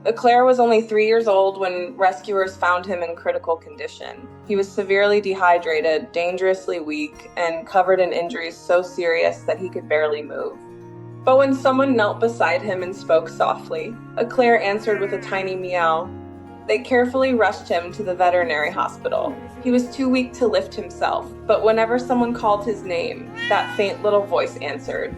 Eclair was only 3 years old when rescuers found him in critical condition. He was severely dehydrated, dangerously weak, and covered in injuries so serious that he could barely move. But when someone knelt beside him and spoke softly, Eclair answered with a tiny meow. They carefully rushed him to the veterinary hospital. He was too weak to lift himself, but whenever someone called his name, that faint little voice answered.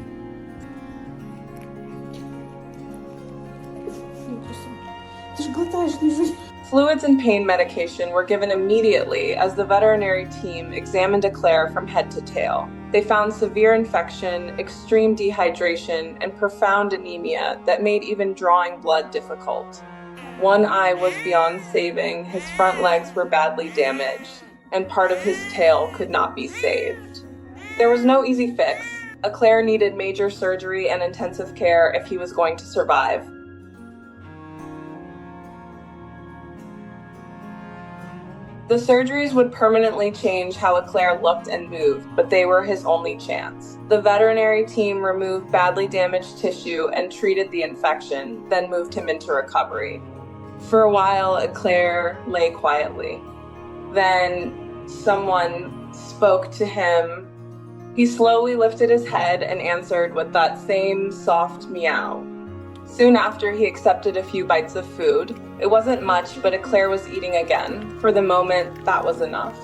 Fluids and pain medication were given immediately as the veterinary team examined Eclair from head to tail. They found severe infection, extreme dehydration, and profound anemia that made even drawing blood difficult. One eye was beyond saving, his front legs were badly damaged, and part of his tail could not be saved. There was no easy fix. Eclair needed major surgery and intensive care if he was going to survive. The surgeries would permanently change how Eclair looked and moved, but they were his only chance. The veterinary team removed badly damaged tissue and treated the infection, then moved him into recovery. For a while, Eclair lay quietly. Then someone spoke to him. He slowly lifted his head and answered with that same soft meow. Soon after, he accepted a few bites of food. It wasn't much, but Eclair was eating again. For the moment, that was enough.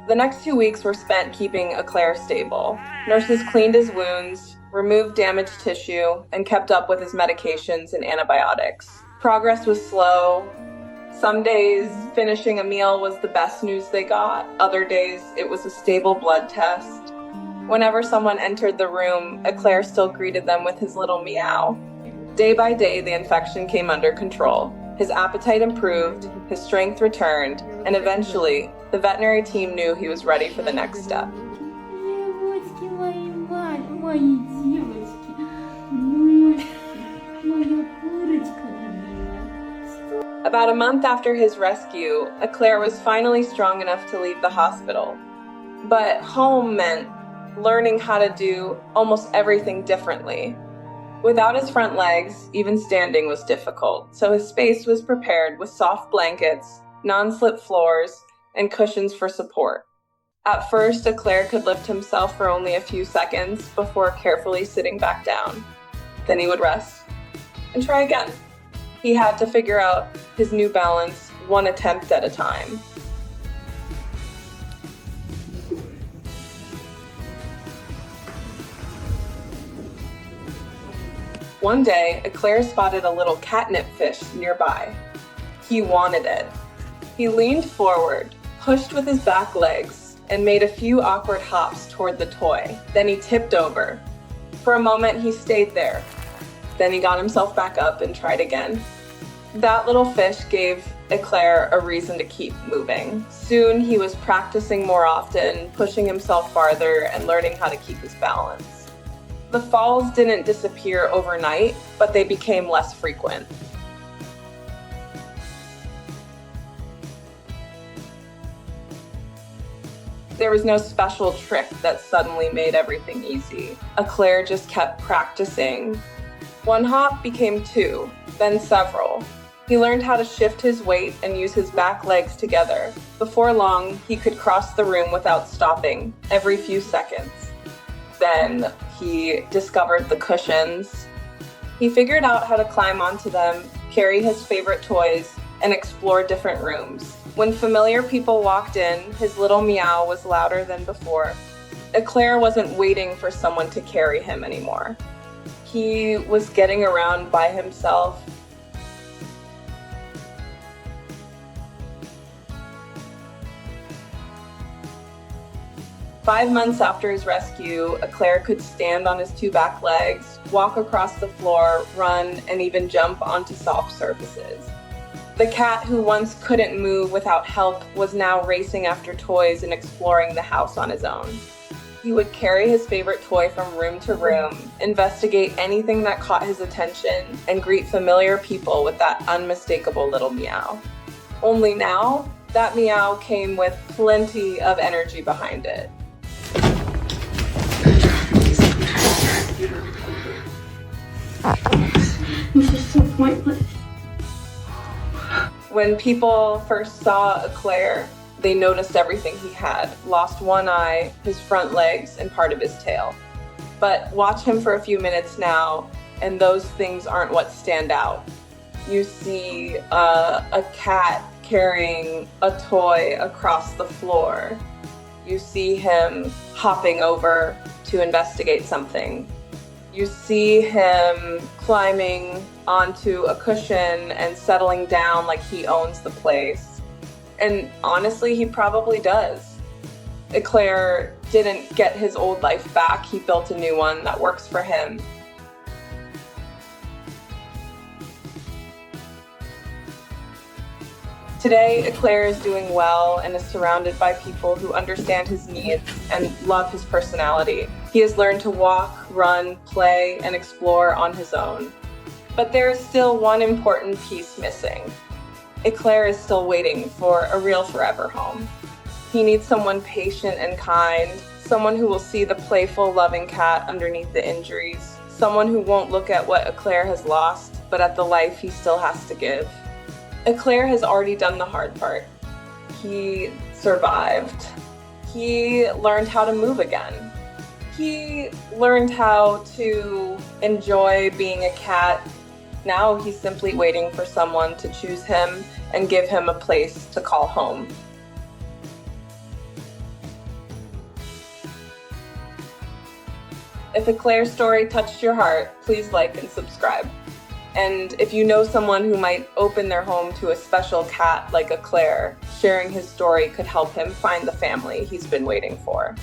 The next 2 weeks were spent keeping Eclair stable. Nurses cleaned his wounds, removed damaged tissue, and kept up with his medications and antibiotics. Progress was slow. Some days, finishing a meal was the best news they got. Other days, it was a stable blood test. Whenever someone entered the room, Eclair still greeted them with his little meow. Day by day, the infection came under control. His appetite improved, his strength returned, and eventually, the veterinary team knew he was ready for the next step. About a month after his rescue, Eclair was finally strong enough to leave the hospital. But home meant learning how to do almost everything differently. Without his front legs, even standing was difficult, so his space was prepared with soft blankets, non-slip floors, and cushions for support. At first, Eclair could lift himself for only a few seconds before carefully sitting back down. Then he would rest and try again. He had to figure out his new balance one attempt at a time. One day, Eclair spotted a little catnip fish nearby. He wanted it. He leaned forward, pushed with his back legs, and made a few awkward hops toward the toy. Then he tipped over. For a moment, he stayed there. Then he got himself back up and tried again. That little fish gave Eclair a reason to keep moving. Soon, he was practicing more often, pushing himself farther, and learning how to keep his balance. The falls didn't disappear overnight, but they became less frequent. There was no special trick that suddenly made everything easy. Eclair just kept practicing. One hop became 2, then several. He learned how to shift his weight and use his back legs together. Before long, he could cross the room without stopping, every few seconds. Then he discovered the cushions. He figured out how to climb onto them, carry his favorite toys, and explore different rooms. When familiar people walked in, his little meow was louder than before. Eclair wasn't waiting for someone to carry him anymore. He was getting around by himself. Five months after his rescue, Eclair could stand on his 2 back legs, walk across the floor, run, and even jump onto soft surfaces. The cat who once couldn't move without help was now racing after toys and exploring the house on his own. He would carry his favorite toy from room to room, investigate anything that caught his attention, and greet familiar people with that unmistakable little meow. Only now, that meow came with plenty of energy behind it. This is so pointless. When people first saw Eclair, they noticed everything he had. Lost one eye, his front legs, and part of his tail. But watch him for a few minutes now, and those things aren't what stand out. You see a cat carrying a toy across the floor. You see him hopping over to investigate something. You see him climbing onto a cushion and settling down like he owns the place. And honestly, he probably does. Eclair didn't get his old life back. He built a new one that works for him. Today, Eclair is doing well and is surrounded by people who understand his needs and love his personality. He has learned to walk, run, play, and explore on his own. But there is still one important piece missing. Eclair is still waiting for a real forever home. He needs someone patient and kind, someone who will see the playful, loving cat underneath the injuries, someone who won't look at what Eclair has lost, but at the life he still has to give. Eclair has already done the hard part. He survived. He learned how to move again. He learned how to enjoy being a cat. Now he's simply waiting for someone to choose him and give him a place to call home. If Eclair's story touched your heart, please like and subscribe. And if you know someone who might open their home to a special cat like Eclair, sharing his story could help him find the family he's been waiting for.